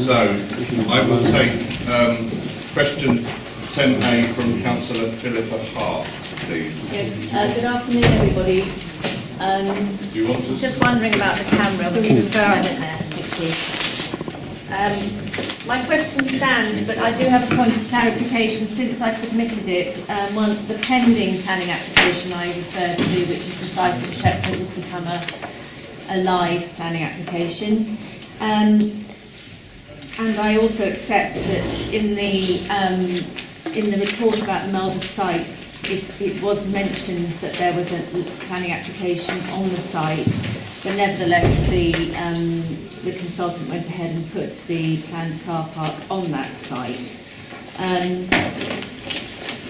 So I will take question 10A from Councillor Philippa Hart, please. Yes, good afternoon everybody. Do you want to... Just wondering about the camera. We'll move there. My question stands, but I do have a point of clarification since I submitted it. The pending planning application I referred to, which is the site of Shepford, has become a live planning application. And I also accept that in the report about the Melbourne site, it was mentioned that there was a planning application on the site, but nevertheless the consultant went ahead and put the planned car park on that site,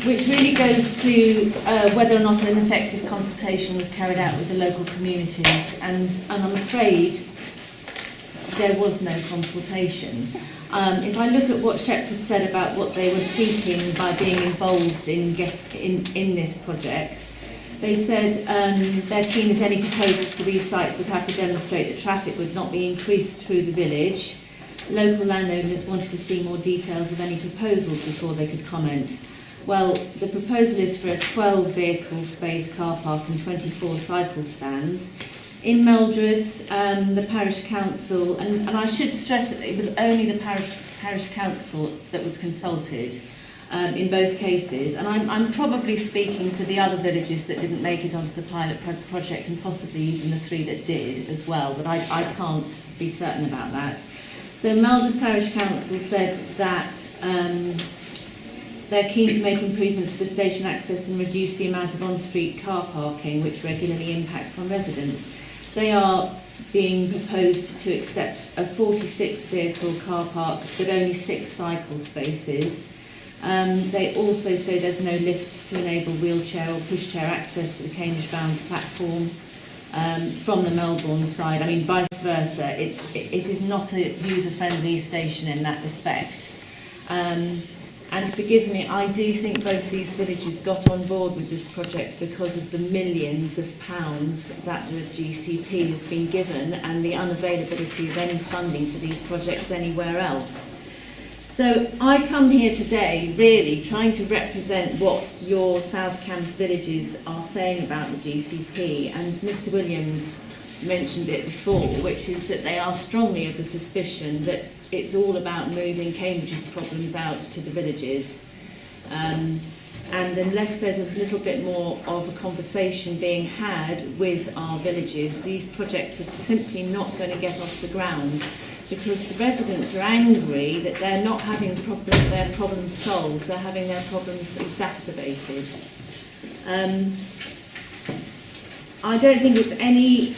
which really goes to whether or not an effective consultation was carried out with the local communities, and I'm afraid there was no consultation. If I look at what Shepford said about what they were seeking by being involved in this project, they said they're keen that any proposals for these sites would have to demonstrate that traffic would not be increased through the village. Local landowners wanted to see more details of any proposals before they could comment. Well, the proposal is for a 12 vehicle space car park and 24 cycle stands. In Meldreth, the parish council, and I should stress that it was only the parish council that was consulted in both cases, and I'm probably speaking for the other villages that didn't make it onto the pilot project, and possibly even the 3 that did as well, but I can't be certain about that. So Meldreth Parish Council said that they're keen to make improvements to the station access and reduce the amount of on-street car parking which regularly impacts on residents. They are being proposed to accept a 46 vehicle car park but only 6 cycle spaces. They also say there's no lift to enable wheelchair or pushchair access to the Cambridge-bound platform from the Melbourne side. I mean, vice versa. It is not a user-friendly station in that respect. And forgive me, I do think both these villages got on board with this project because of the millions of pounds that the GCP has been given and the unavailability of any funding for these projects anywhere else. So I come here today really trying to represent what your South Cambs villages are saying about the GCP, and Mr Williams mentioned it before, which is that they are strongly of the suspicion that it's all about moving Cambridge's problems out to the villages. And unless there's a little bit more of a conversation being had with our villages, these projects are simply not going to get off the ground, because the residents are angry that they're not having their problems solved, they're having their problems exacerbated. I don't think it's any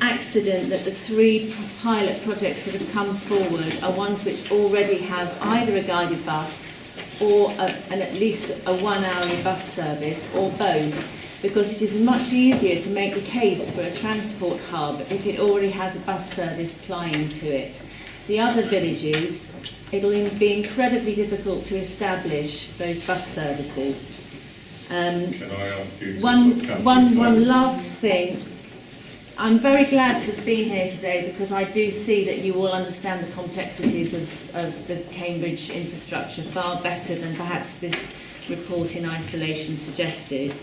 accident that the 3 pilot projects that have come forward are ones which already have either a guided bus or at least a 1-hourly bus service, or both, because it is much easier to make the case for a transport hub if it already has a bus service plying to it. The other villages, it'll be incredibly difficult to establish those bus services. Can I ask you to one last thing. I'm very glad to have been here today because I do see that you all understand the complexities of the Cambridge infrastructure far better than perhaps this report in isolation suggested.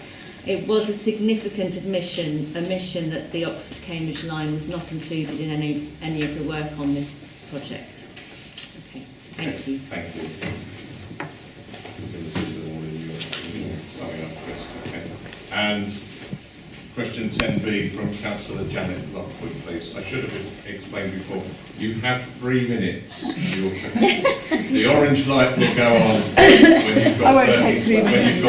It was a significant omission that the Oxford-Cambridge line was not included in any of the work on this project. Okay, thank you. Thank you. And question 10B from Councillor Janet Lockwood, please. I should have explained before. You have 3 minutes. The orange light will go on when you've got 30 seconds.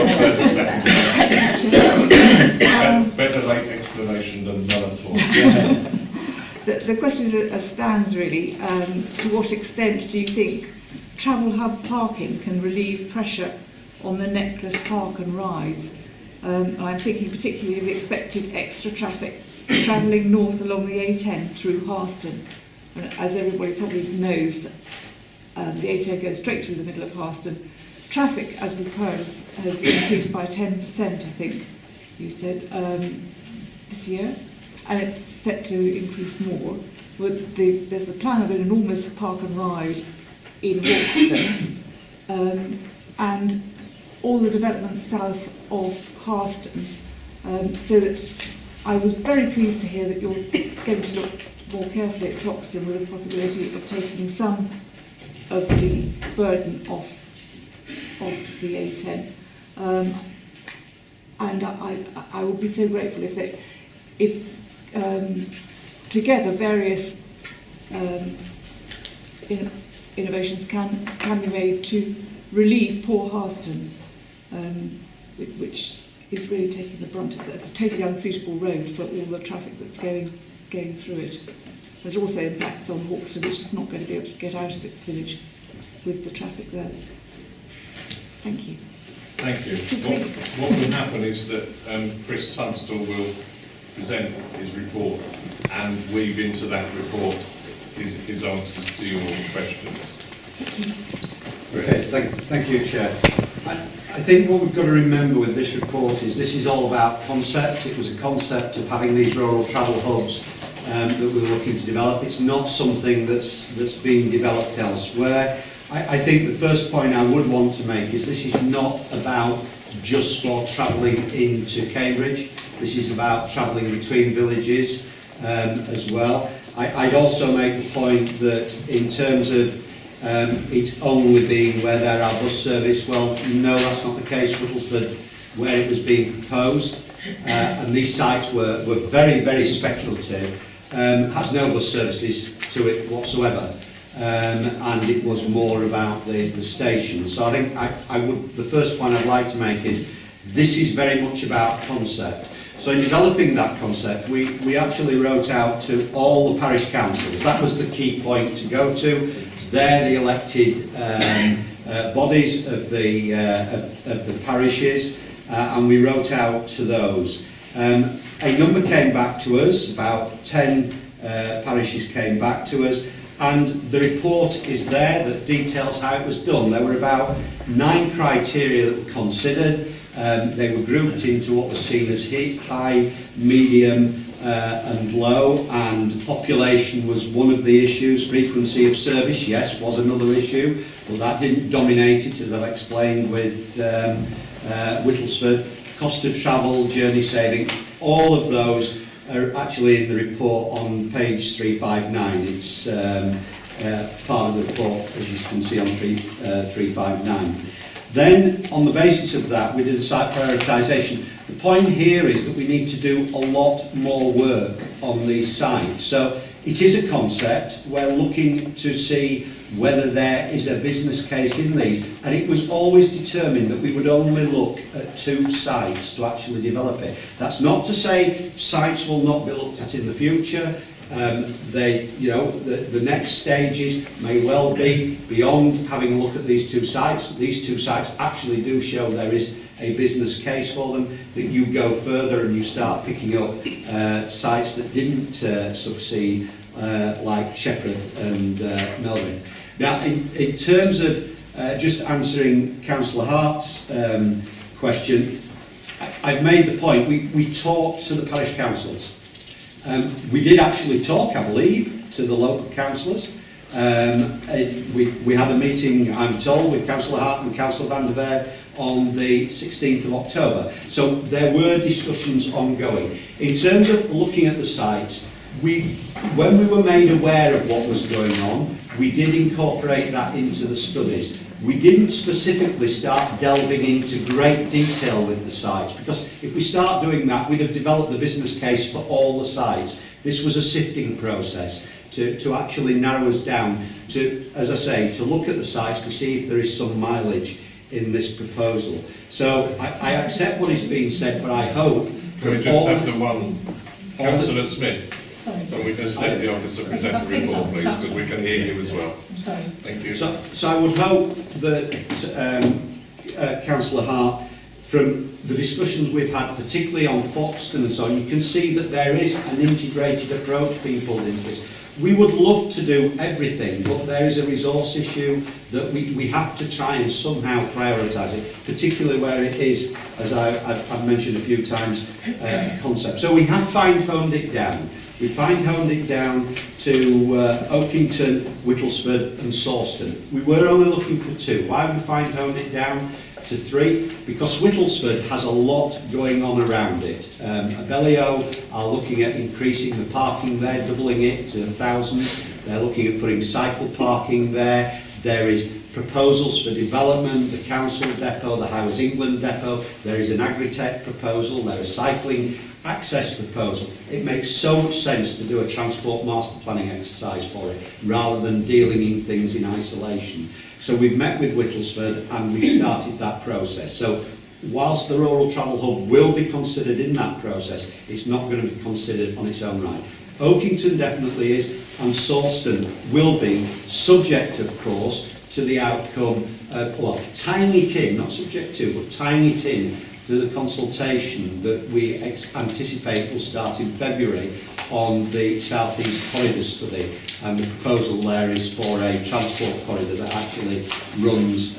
Better late explanation than none at all. The question is, as stands really, to what extent do you think travel hub parking can relieve pressure on the necklace park and rides? I'm thinking particularly of the expected extra traffic travelling north along the A10 through Harston. And as everybody probably knows, the A10 goes straight through the middle of Harston. Traffic, as we've heard, has increased by 10%, I think you said, this year, and it's set to increase more. there's the plan of an enormous park and ride in Hawkston, and all the developments south of Harston. So that I was very pleased to hear that you're going to look more carefully at Cloxton with the possibility of taking some of the burden off the A10. And I would be so grateful if together various innovations can be made to relieve poor Harston, which is really taking the brunt. It's a totally unsuitable road for all the traffic that's going through it. But it also impacts on Hawkston, which is not going to be able to get out of its village with the traffic there. Thank you. Thank you. What will happen is that Chris Tunstall will present his report and weave into that report his answers to your questions. Okay, thank you, Chair. I think what we've got to remember with this report is this is all about concept. It was a concept of having these rural travel hubs that we were looking to develop. It's not something that's being developed elsewhere. I think the first point I would want to make is this is not about just for travelling into Cambridge. This is about travelling between villages as well. I'd also make the point that in terms of it's only being where there are bus service, well, no, that's not the case. Whittlesford, where it was being proposed, and these sites were very, very speculative, has no bus services to it whatsoever. And it was more about the station. So I think the first point I'd like to make is this is very much about concept. So in developing that concept, we actually wrote out to all the parish councils. That was the key point to go to. They're the elected bodies of the parishes, and we wrote out to those. A number came back to us, about 10 parishes came back to us, and the report is there that details how it was done. There were about 9 criteria that were considered. They were grouped into what was seen as high, medium and low, and population was one of the issues. Frequency of service, yes, was another issue, but that didn't dominate it, as I've explained with Whittlesford. Cost of travel, journey saving, all of those are actually in the report on page 359. It's part of the report, as you can see on 359. Then, on the basis of that, we did a site prioritisation. The point here is that we need to do a lot more work on these sites. So, it is a concept. We're looking to see whether there is a business case in these. And it was always determined that we would only look at 2 sites to actually develop it. That's not to say sites will not be looked at in the future. The next stages may well be beyond having a look at these 2 sites. These 2 sites actually do show there is a business case for them, that you go further and you start picking up sites that didn't succeed, like Shepperth and Melbourne. Now, in terms of just answering Councillor Hart's question, I've made the point, we talked to the parish councils. We did actually talk, I believe, to the local councillors. We had a meeting, I'm told, with Councillor Hart and Councillor van der Veer on the 16th of October. So there were discussions ongoing. In terms of looking at the sites, when we were made aware of what was going on, we did incorporate that into the studies. We didn't specifically start delving into great detail with the sites, because if we start doing that, we'd have developed the business case for all the sites. This was a sifting process to actually narrow us down to, as I say, to look at the sites to see if there is some mileage in this proposal. So I accept what is being said, but I hope... Can we just have the one, Councillor Smith? Sorry. So we just let the officer present the report, please, because we can hear you as well. I'm sorry. Thank you. So I would hope that Councillor Hart, from the discussions we've had, particularly on Foxton and so on, you can see that there is an integrated approach being pulled into this. We would love to do everything, but there is a resource issue that we have to try and somehow prioritise it, particularly where it is, as I've mentioned a few times, a concept. So we have fine-honed it down. We fine-honed it down to Oakington, Whittlesford and Sawston. We were only looking for 2. Why have we fine-honed it down to 3? Because Whittlesford has a lot going on around it. Abellio are looking at increasing the parking there, doubling it to 1,000. They're looking at putting cycle parking there. There is proposals for development, the council depot, the Highways England depot. There is an agri-tech proposal. There is cycling access proposal. It makes so much sense to do a transport master planning exercise for it rather than dealing in things in isolation. So we've met with Whittlesford and we've started that process. So whilst the rural travel hub will be considered in that process, it's not going to be considered on its own right. Oakington definitely is, and Sawston will be, subject of course to the outcome, tying it in, not subject to, but tying it in to the consultation that we anticipate will start in February on the South East Corridor study, and the proposal there is for a transport corridor that actually runs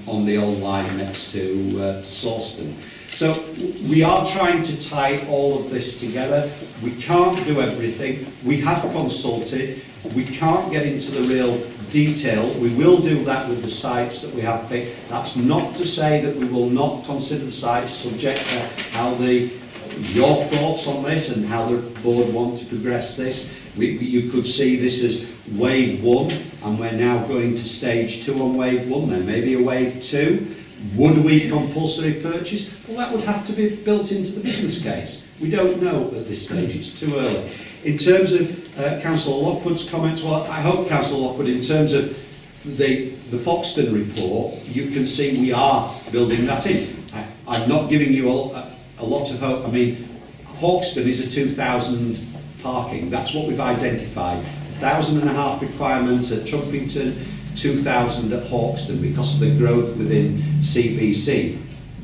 on the old line next to Sawston. So we are trying to tie all of this together. We can't do everything. We have consulted. We can't get into the real detail. We will do that with the sites that we have picked. That's not to say that we will not consider the sites subject to how your thoughts on this and how the board want to progress this. You could see this as wave 1 and we're now going to stage 2 on wave 1. There may be a wave 2. Would we compulsory purchase? Well, that would have to be built into the business case. We don't know at this stage, it's too early. In terms of Councillor Lockwood's comments, well, I hope Councillor Lockwood, in terms of the Foxton report, you can see we are building that in. I'm not giving you a lot of hope. I mean, Hawkston is a 2,000 parking. That's what we've identified. 1,500 requirements at Trumpington, 2,000 at Hawkston because of the growth within CBC.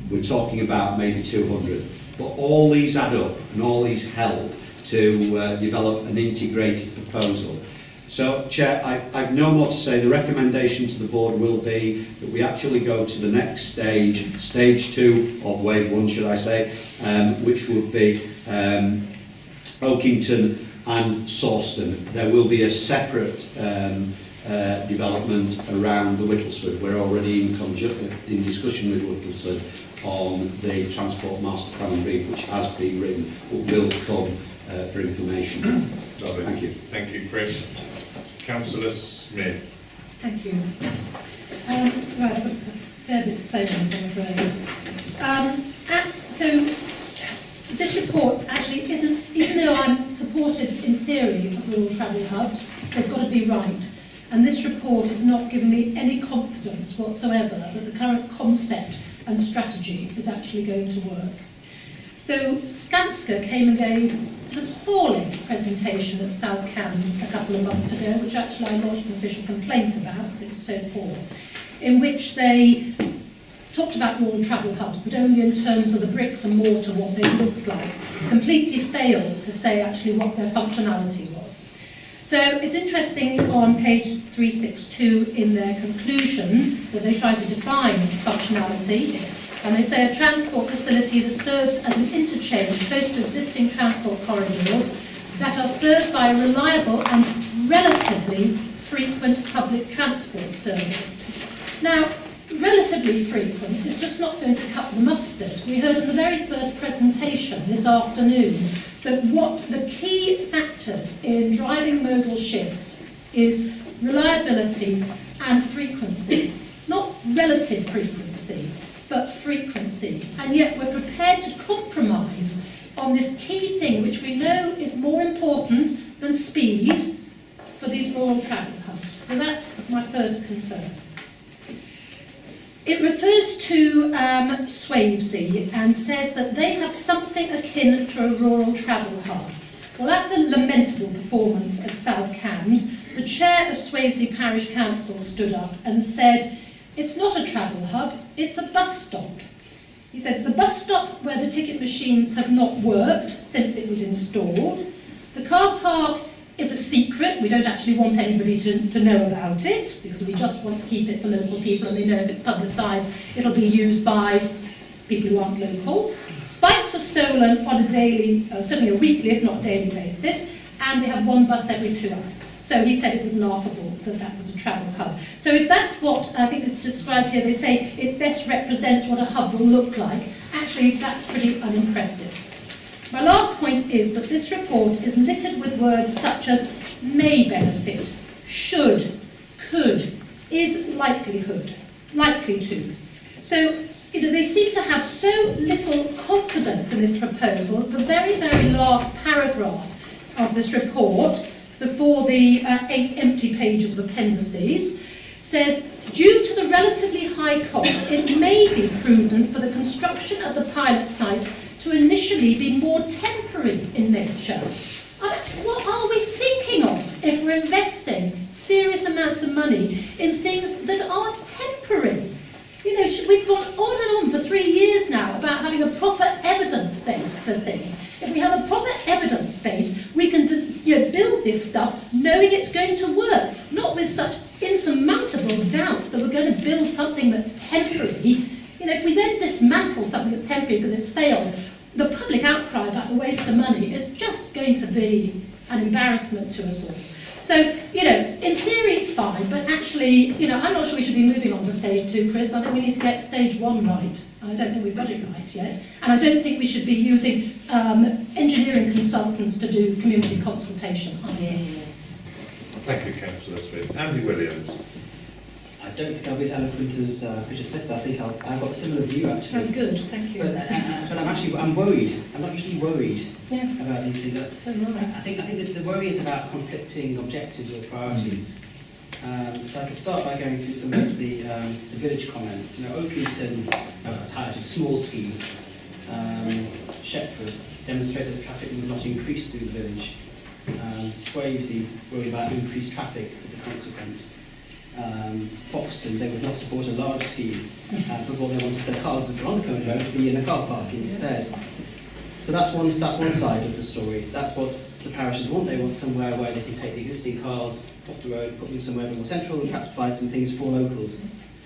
We're talking about maybe 200. But all these add up and all these help to develop an integrated proposal. So, Chair, I've no more to say. The recommendation to the board will be that we actually go to the next stage, stage 2 of wave 1, should I say, which would be Oakington and Sawston. There will be a separate development around the Whittlesford. We're already in discussion with Whittlesford on the transport master planning brief, which has been written, but will come for information. Lovely. Thank you. Thank you, Chris. Councillor Smith. Thank you. Right, I've got a fair bit to say on this, I'm afraid. So, this report actually isn't, even though I'm supportive in theory of rural travel hubs, they've got to be right. And this report has not given me any confidence whatsoever that the current concept and strategy is actually going to work. So Skanska came and gave an appalling presentation at South Cams a couple of months ago, which actually I lodged an official complaint about because it was so poor, in which they talked about rural travel hubs, but only in terms of the bricks and mortar, what they looked like, completely failed to say actually what their functionality was. So it's interesting on page 362 in their conclusion that they try to define functionality, and they say a transport facility that serves as an interchange close to existing transport corridors that are served by a reliable and relatively frequent public transport service. Now, relatively frequent is just not going to cut the mustard. We heard in the very first presentation this afternoon that what the key factors in driving modal shift is reliability and frequency, not relative frequency, but frequency. And yet we're prepared to compromise on this key thing, which we know is more important than speed for these rural travel hubs. So that's my first concern. It refers to Swavesey and says that they have something akin to a rural travel hub. Well, at the lamentable performance at South Cams, the chair of Swavesey Parish Council stood up and said, "It's not a travel hub, it's a bus stop." He said it's a bus stop where the ticket machines have not worked since it was installed. The car park is a secret. We don't actually want anybody to know about it, because we just want to keep it for local people, and they know if it's publicised, it'll be used by people who aren't local. Bikes are stolen on a daily, certainly a weekly, if not daily basis, and they have one bus every 2 hours. So he said it was laughable that that was a travel hub. So if that's what I think it's described here, they say it best represents what a hub will look like. Actually, that's pretty unimpressive. My last point is that this report is littered with words such as may benefit, should, could, is likelihood, likely to. So, they seem to have so little confidence in this proposal. The very, very last paragraph of this report, before the 8 empty pages of appendices, says, due to the relatively high cost, it may be prudent for the construction of the pilot sites to initially be more temporary in nature. What are we thinking of if we're investing serious amounts of money in things that are temporary? We've gone on and on for 3 years now about having a proper evidence base for things. If we have a proper evidence base, we can build this stuff knowing it's going to work, not with such insurmountable doubts that we're going to build something that's temporary. If we then dismantle something that's temporary because it's failed, the public outcry about the waste of money is just going to be an embarrassment to us all. So, in theory, fine, but actually, I'm not sure we should be moving on to stage 2, Chris. I think we need to get stage 1 right. And I don't think we've got it right yet. And I don't think we should be using engineering consultants to do community consultation either. Thank you, Councillor Smith. Andy Williams. I don't think I'll be as eloquent as Bishop Smith, but I think I've got a similar view actually. Very good, thank you. But I'm worried. I'm not usually worried about these things. I think that the worry is about conflicting objectives or priorities. So I could start by going through some of the village comments. Oakington, titled small scheme. Shepford demonstrated that traffic will not increase through the village. Swavesey worried about increased traffic as a consequence. Foxton, they would not support a large scheme, but what they want is their cars that are on the Coney Road to be in a car park instead. So that's one side of the story. That's what the parishes want. They want somewhere where they can take the existing cars off the road, put them somewhere a bit more central, and perhaps provide some things for locals.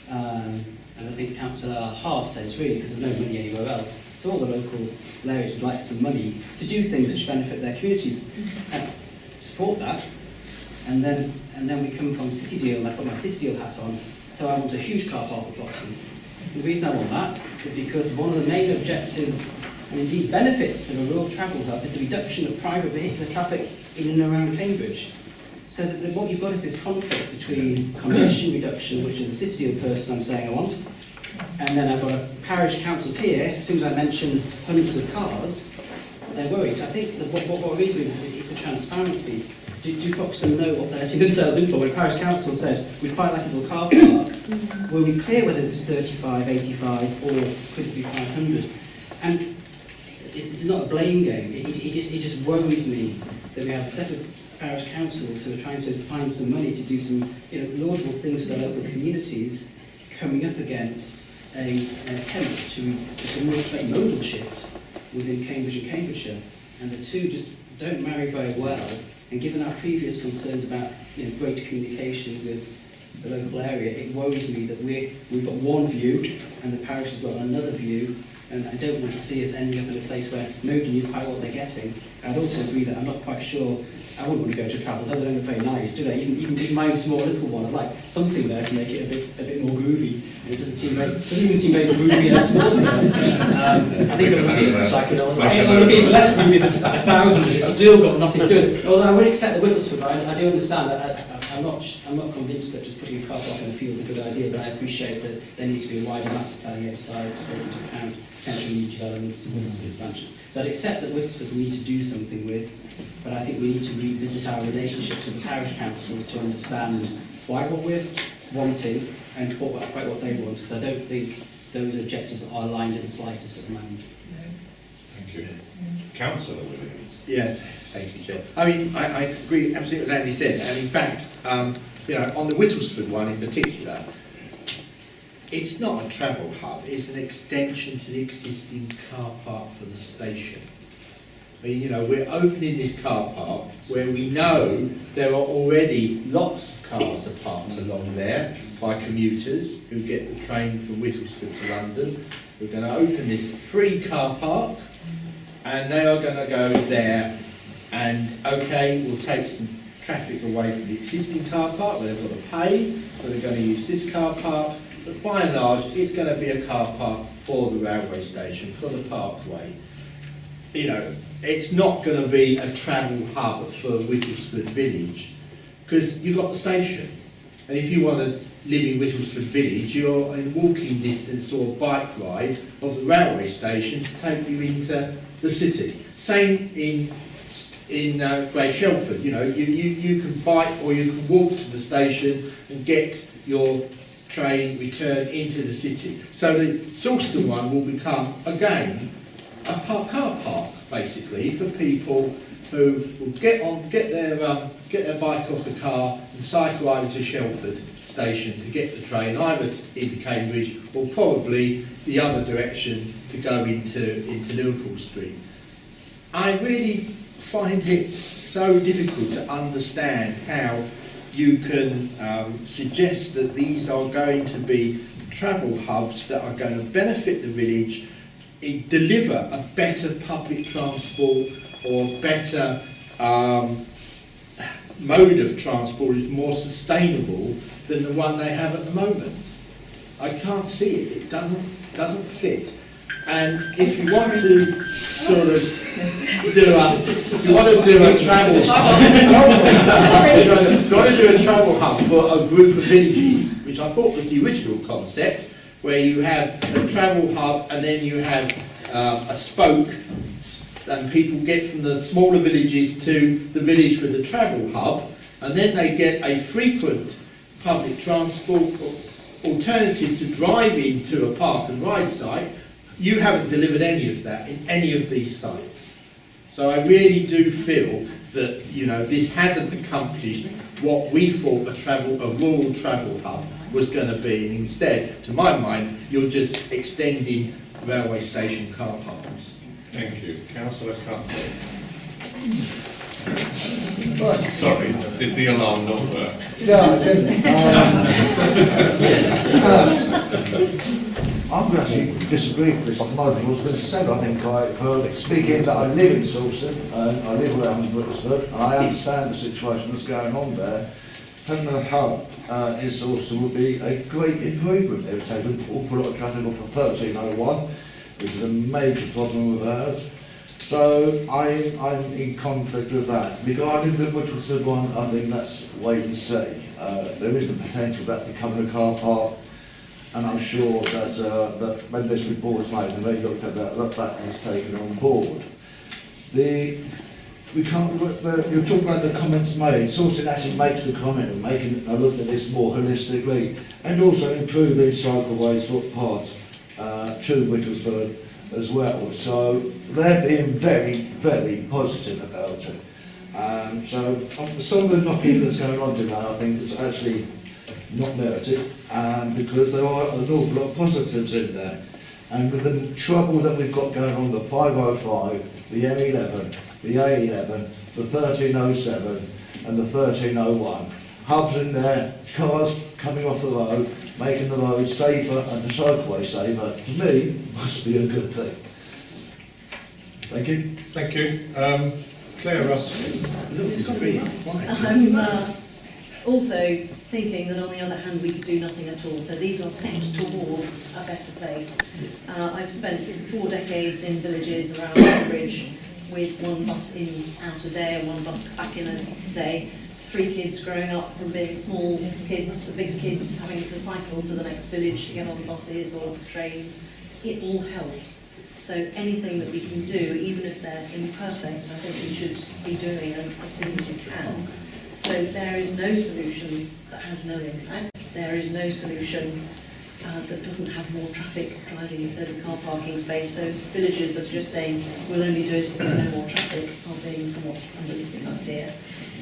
And I think Councillor Hart said it's really because there's no money anywhere else. So all the local areas would like some money to do things which benefit their communities. And support that. And then we come from City Deal, and I put my City Deal hat on, so I want a huge car park at Foxton. The reason I want that is because one of the main objectives, and indeed benefits, of a rural travel hub is the reduction of private vehicular traffic in and around Cambridge. So that what you've got is this conflict between congestion reduction, which is a City Deal person I'm saying I want, and then I've got parish councils here, as soon as I mention hundreds of cars, they're worried. So I think that what worries me is the transparency. Do Foxton know what they're letting themselves in for? When Parish Council said we'd quite like a little car park, were we clear whether it was 35, 85, or could it be 500? And it's not a blame game. It just worries me that we have a set of parish councils who are trying to find some money to do some laudable things for their local communities, coming up against an attempt to make modal shift within Cambridge and Cambridgeshire, and the two just don't marry very well. And given our previous concerns about greater communication with the local area, it worries me that we've got one view and the parish has got another view, and I don't want to see us ending up in a place where nobody knew quite what they're getting. I'd also agree that I'm not quite sure, I wouldn't want to go to a travel hub, they don't look very nice, do they? Even my own small little one, I'd like something there to make it a bit more groovy. And it doesn't even seem very groovy in a small scale. I think it'll be even less groovy than 1,000, but it's still got nothing to do with it. Although I would accept the Whittlesford, I do understand that. I'm not convinced that just putting a car park in the field is a good idea, but I appreciate that there needs to be a wider master planning exercise to take into account potential new developments and Whittlesford expansion. So I'd accept that Whittlesford we need to do something with, but I think we need to revisit our relationships with the parish councils to understand why what we're wanting and quite what they want, because I don't think those objectives are aligned in the slightest at the moment. Thank you. Councillor Williams. Yes, thank you, Chair. I mean, I agree absolutely with what Andy said, and in fact, on the Whittlesford one in particular, it's not a travel hub, it's an extension to the existing car park for the station. I mean, you know, we're opening this car park where we know there are already lots of cars are parked along there by commuters who get the train from Whittlesford to London. We're going to open this free car park, and they are going to go there, and okay, we'll take some traffic away from the existing car park where they've got to pay, so they're going to use this car park, but by and large it's going to be a car park for the railway station, for the parkway. You know, it's not going to be a travel hub for Whittlesford Village, because you've got the station, and if you want to live in Whittlesford Village, you're in walking distance or bike ride of the railway station to take you into the city. Same in Great Shelford, you know, you can bike or you can walk to the station and get your train return into the city. So the Salisbury one will become, again, a car park, basically, for people who will get their bike off the car and cycle either to Shelford station to get the train, either into Cambridge or probably the other direction to go into Liverpool Street. I really find it so difficult to understand how you can suggest that these are going to be travel hubs that are going to benefit the village, deliver a better public transport or better mode of transport is more sustainable than the one they have at the moment. I can't see it. It doesn't fit. And if you want to sort of do a travel hub, if you want to do a travel hub for a group of villages, which I thought was the original concept, where you have a travel hub and then you have a spoke, and people get from the smaller villages to the village with the travel hub, and then they get a frequent public transport alternative to driving to a park and ride site. You haven't delivered any of that in any of these sites. So I really do feel that, you know, this hasn't accomplished what we thought a rural travel hub was going to be, and instead, to my mind, you're just extending railway station car parks. Thank you. Councillor Carpen. Right. Sorry, did the alarm not work? Yeah, I didn't. I'm going to disagree with this. Most of what's been said. I think I've heard, speaking that I live in Salisbury, and I live around Whittlesford, and I understand the situation that's going on there. Having a hub in Salisbury would be a great improvement. It would take an awful lot of traffic off of 1301, which is a major problem with ours. So I'm in conflict with that. Regarding the Whittlesford one, I think that's wait and see. There is the potential of that becoming a car park, and I'm sure that, that when this report was made and they looked at that, that was taken on board. You're talking about the comments made. Sourcing actually makes the comment of making a look at this more holistically, and also improving cycleways, footpaths to Whittlesford as well. So they're being very, very positive about it. So some of the knocking that's going on today, I think, is actually not merited, because there are an awful lot of positives in there. And with the trouble that we've got going on, the 505, the M11, the A11, the 1307 and the 1301, hubs in there, cars coming off the road, making the road safer and the cycleway safer, to me, must be a good thing. Thank you. Thank you. Claire Rusk. I'm also thinking that on the other hand we could do nothing at all. So these are steps towards a better place. I've spent 4 decades in villages around Cambridge with one bus in out a day and one bus back in a day. 3 kids growing up from being small kids to big kids having to cycle to the next village to get on buses or trains. It all helps. So anything that we can do, even if they're imperfect, I think we should be doing as soon as we can. So there is no solution that has no impact. There is no solution that doesn't have more traffic driving if there's a car parking space. So villages that are just saying, we'll only do it if there's no more traffic, are being somewhat unrealistic, I fear.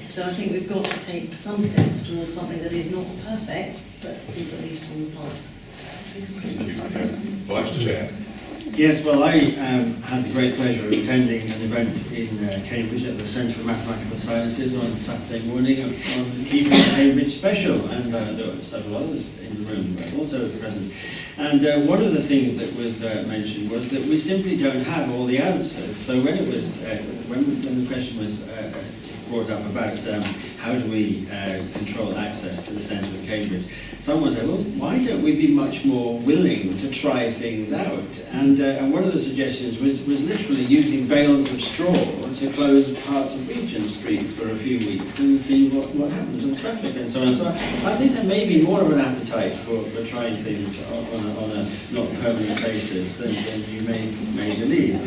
So I think we've got to take some steps towards something that is not perfect, but is at least on the path. Vice Chair. Yes, well, I had the great pleasure of attending an event in Cambridge at the Centre for Mathematical Sciences on Saturday morning on the Keeping Cambridge Special, and there were several others in the room also present. And one of the things that was mentioned was that we simply don't have all the answers. So when it was when the question was brought up about how do we control access to the centre of Cambridge, someone said, well, why don't we be much more willing to try things out? And one of the suggestions was literally using bales of straw to close parts of Regent Street for a few weeks and see what happens with traffic and so on. So I think there may be more of an appetite for trying things on a not permanent basis than you may believe.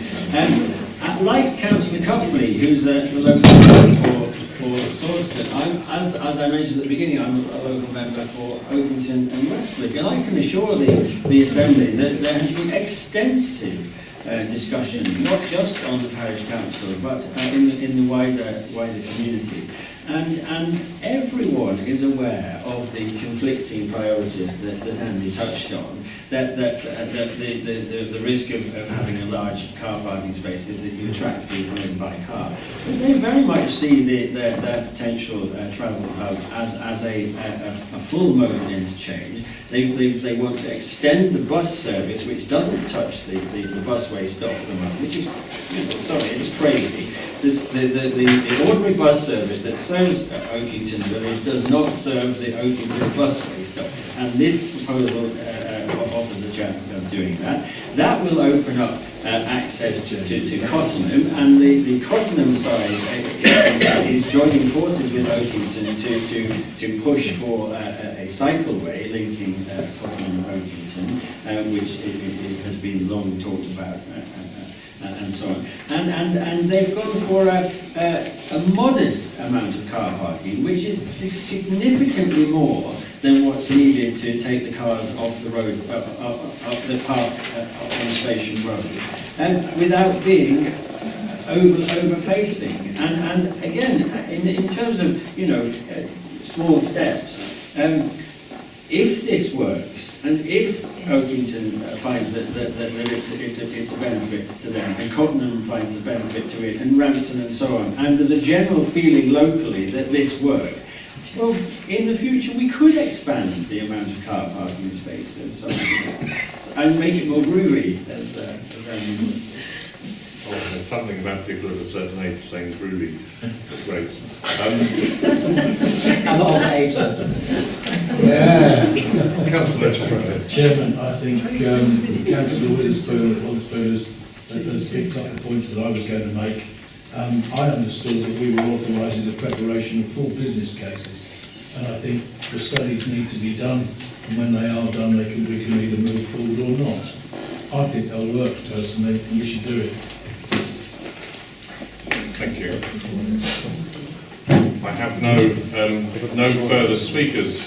Like Councillor Cuffley, who's the local member for Salisbury, as I mentioned at the beginning, I'm a local member for Oakington and Westwick, and I can assure the Assembly that there has been extensive discussion, not just on the parish council, but in the wider community. And everyone is aware of the conflicting priorities that Andy touched on. That the risk of having a large car parking space is that you attract people in by car. But they very much see their potential travel hub as a full modal interchange. They want to extend the bus service, which doesn't touch the busway stop at the moment, which is, it's crazy. The ordinary bus service that serves Oakington Village does not serve the Oakington busway stop, and this proposal offers a chance of doing that. That will open up access to Cottenham, and the Cottenham side is joining forces with Oakington to push for a cycleway linking Cottenham and Oakington, which it has been long talked about. And so on. And they've gone for a modest amount of car parking, which is significantly more than what's needed to take the cars off the road, up the park on Station Road, without being over-facing. And again, in terms of, small steps, if this works, and if Oakington finds that it's a benefit to them, and Cottenham finds a benefit to it, and Rampton and so on, and there's a general feeling locally that this works, well, in the future we could expand the amount of car parking spaces and make it more brewery, as there's something about people of a certain age saying brewery. That's great. A lot of age. Yeah. Councillor Chairman, I think Councillor Witherspoon has picked up the points that I was going to make. I understood that we were authorising the preparation of full business cases, and I think the studies need to be done, and when they are done, we can either move forward or not. I think they'll work personally, and we should do it. Thank you. I have no further speakers